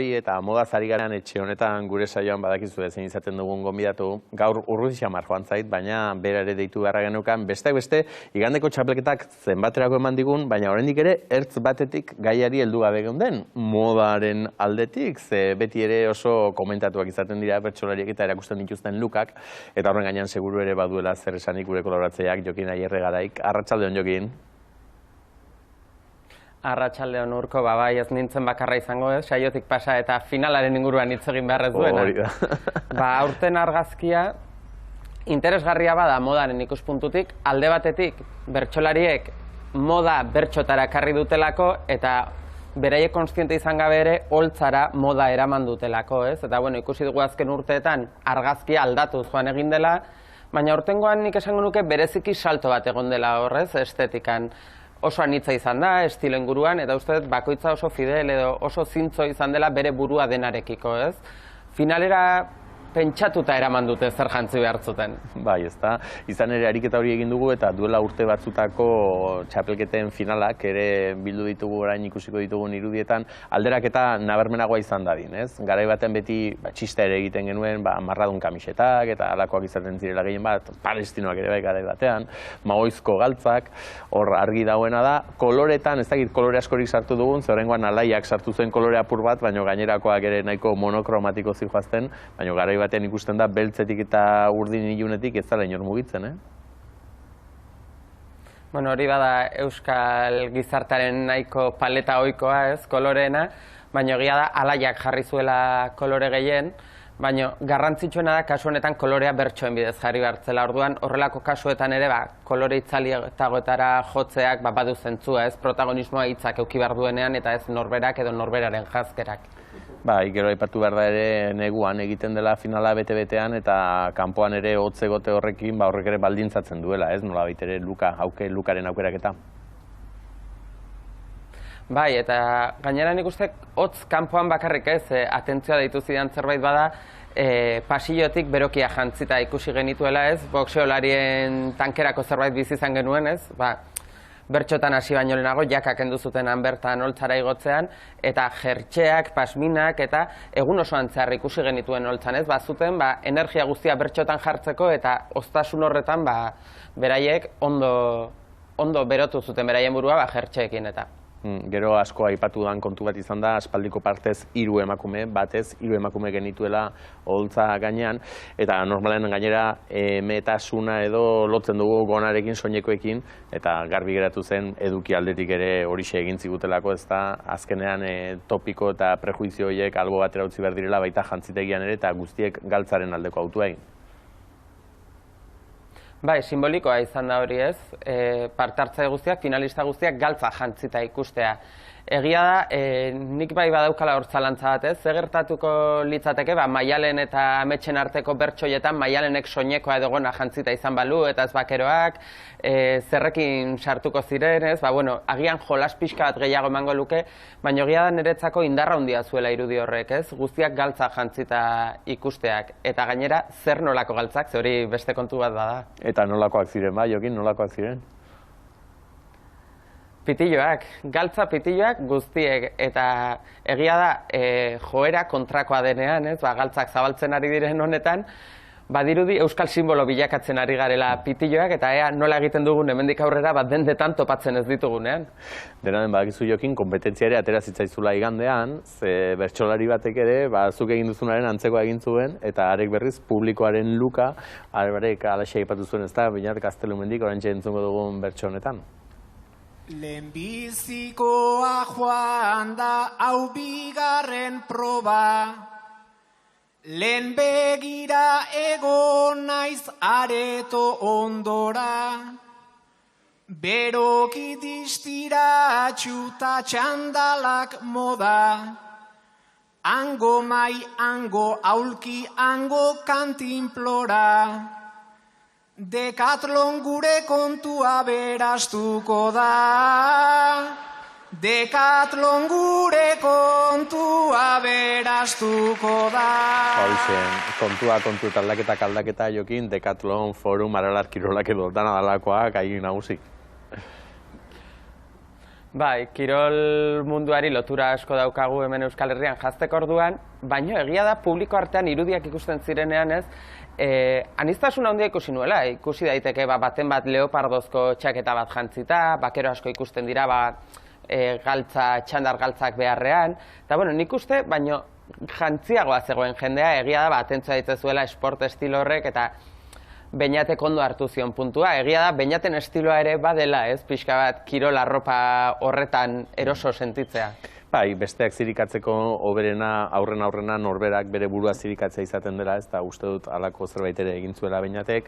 Eta modaz ari garen etxe honetan gure saioan badakizu ezin izaten dugun gonbidatu. Gaur Urruti Xamar joan zait, baina bera ere deitu beharra genukan. Besteak beste, igandeko txapelketak zenbaterako eman digun, baina oraindik ere ertz batetik gaiari heldu gabe geunden. Modaren aldetik, ze beti ere oso komentatuak izaten dira bertsolariek eta erakusten dituzten lukak. Eta horren gainean seguru ere baduela zer esanik gure kolaboratzaileak Jokin Aierregaraik. Arratsaldeon Jokin. Arratsaldeon Urko, bai, ez nintzen bakarra izango, saiotik pasa eta finalaren inguruan hitz egin behar ez duena. Hori da. Aurten argazkia interesgarria bada modaren ikuspuntutik, alde batetik bertsolariek moda bertxotara ekarri dutelako eta beraiek kontziente izan gabe ere holtzara moda eraman dutelako, ez? Eta bueno, ikusi dugu azken urteetan argazkia aldatuz joan egin dela, baina aurtengoan nik esango nuke bereziki salto bat egon dela horrez, estetikan. Oso anitza izan da, estilo inguruan, eta uste dut bakoitza oso fidel edo oso zintzo izan dela bere burua denarekiko, ez? Finalera pentsatuta eraman dute zer jantzi behar zuten. Bai, ez da. Izan ere ariketa hori egin dugu eta duela urte batzutako txapelketen finalak ere bildu ditugu orain ikusiko ditugun irudietan alderaketa nabarmenagoa izan dadin, ez? Garai baten beti txista ere egiten genuen, marradun kamisetak eta halakoak izaten zirela gehien bat, palestinoak ere bai garai batean, magoizko galtzak, hor argi dagoena da, koloretan, ez dakit kolore askorik sartu dugun, ze oraingoan alaiak sartu zuen kolore apur bat, baina gainerakoak ere nahiko monokromatiko zihoazten, baina garai batean ikusten da beltzetik eta urdin ilunetik ez dela inor mugitzen, Bueno, hori bada euskal gizartaren nahiko paleta ohikoa, ez, koloreena, baina egia da alaiak jarri zuela kolore gehien, baina garrantzitsuena da kasu honetan kolorea bertsoen bidez jarri hartzela. Orduan horrelako kasuetan ere kolore itzalietagoetara jotzeak badu zentzua, ez, protagonismoa hitzak eduki behar duenean eta ez norberak edo norberaren jazkerak. Gero aipatu behar da ere neguan egiten dela finala bete-betean eta kanpoan ere hotz egote horrekin horrek ere baldintzatzen duela, ez? Nolabait ere lukaren aukeraketa. Bai, eta gainera nik uste hotz kanpoan bakarrik ez, atentzioa deitu zidan zerbait bada, pasillotik berokia jantzita ikusi genituela, ez? Boxeolarien tankerako zerbait bizi izan genuen, ez? Bertxotan hasi baino lehenago, jakak kendu zutenan bertan holtzara igotzean, eta jertxeak, pasminak, eta egun osoan zehar ikusi genituen holtzan, ez? Bazuten, energia guztia bertxotan jartzeko, eta oztasun horretan, beraiek ondo berotu zuten beraien burua, jertxeekin eta. Gero asko aipatu dan kontu bat izan da, aspaldiko partez 3 emakume, batez 3 emakume genituela oholtza gainean, eta normalen gainera metasuna edo lotzen dugu gonarekin, soinekoekin, eta garbi geratu zen eduki aldetik ere horixe egin zigutelako, ez da, azkenean topiko eta prejuizio horiek albo batera utzi behar direla baita jantzitegian ere, eta guztiek galtzaren aldeko autua egin. Bai, simbolikoa izan da hori, ez? Parte-hartzaile guztiak, finalista guztiak galtza jantzita ikustea. Egia da, nik bai badaukala hor zalantza bat, ez? Zer gertatuko litzateke, Maialen eta Ametsen arteko bertsoietan Maialenek soinekoa edo gona jantzita izan balu, eta ez bakeroak, zerrekin sartuko ziren, ez? Agian jolas pixka bat gehiago emango luke, baina egia da niretzako indarra handia zuela irudi horrek, ez? Guztiak galtza jantzita ikusteak, eta gainera zer nolako galtzak, ze hori beste kontu bat bada. Eta nolakoak ziren, Jokin, nolakoak ziren? Pitilloak, galtza pitilloak guztiek, eta egia da joera kontrakoa denean, ez? Galtzak zabaltzen ari diren honetan, badirudi euskal simbolo bilakatzen ari garela pitilloak, eta ea nola egiten dugun hemendik aurrera dendetan topatzen ez ditugunean. Dena den badakizu Jokin, konpetentzia ere atera zitzaizula igandean, ze bertsolari batek ere, zuk egin duzunaren antzekoa egin zuen, eta arek berriz publikoaren luka, arek alaxe aipatu zuen, ez da, Beñat Gaztelumendik oraintxe entzungo dugun bertso honetan. Lehenbizikoa joan da hau bigarren proba, lehen begira egon naiz areto ondora, beroki distiratxu ta txandalak moda, hango mai, hango aulki, hango kantinplora. Dekatlon gure kontua berastuko da. Dekatlon gure kontua berastuko da. Kontua eta aldaketak Jokin, Dekatlon, Forum, Aralar, Kirolak edo dana dalakoak, hain nagusik. Bai, kirol munduari lotura asko daukagu hemen Euskal Herrian jazteko orduan, baina egia da publiko artean irudiak ikusten zirenean ez, aniztasuna handia ikusi nuela, ikusi daiteke baten bat leopardozko txaketa bat jantzita, bakero asko ikusten dira txandar galtzak beharrean, eta bueno, nik uste, baina jantziagoa zegoen jendea, egia da atentzua daitezuela esport estilo horrek, eta Beñatek ondo hartu zion puntua. Egia da, Beñaten estiloa ere badela, ez? Pixka bat, kirol arropa horretan eroso sentitzea. Bai, besteak zirikatzeko hoberena aurrena norberak bere burua zirikatzea izaten dela, ez da uste dut halako zerbait ere egin zuela Beñatek.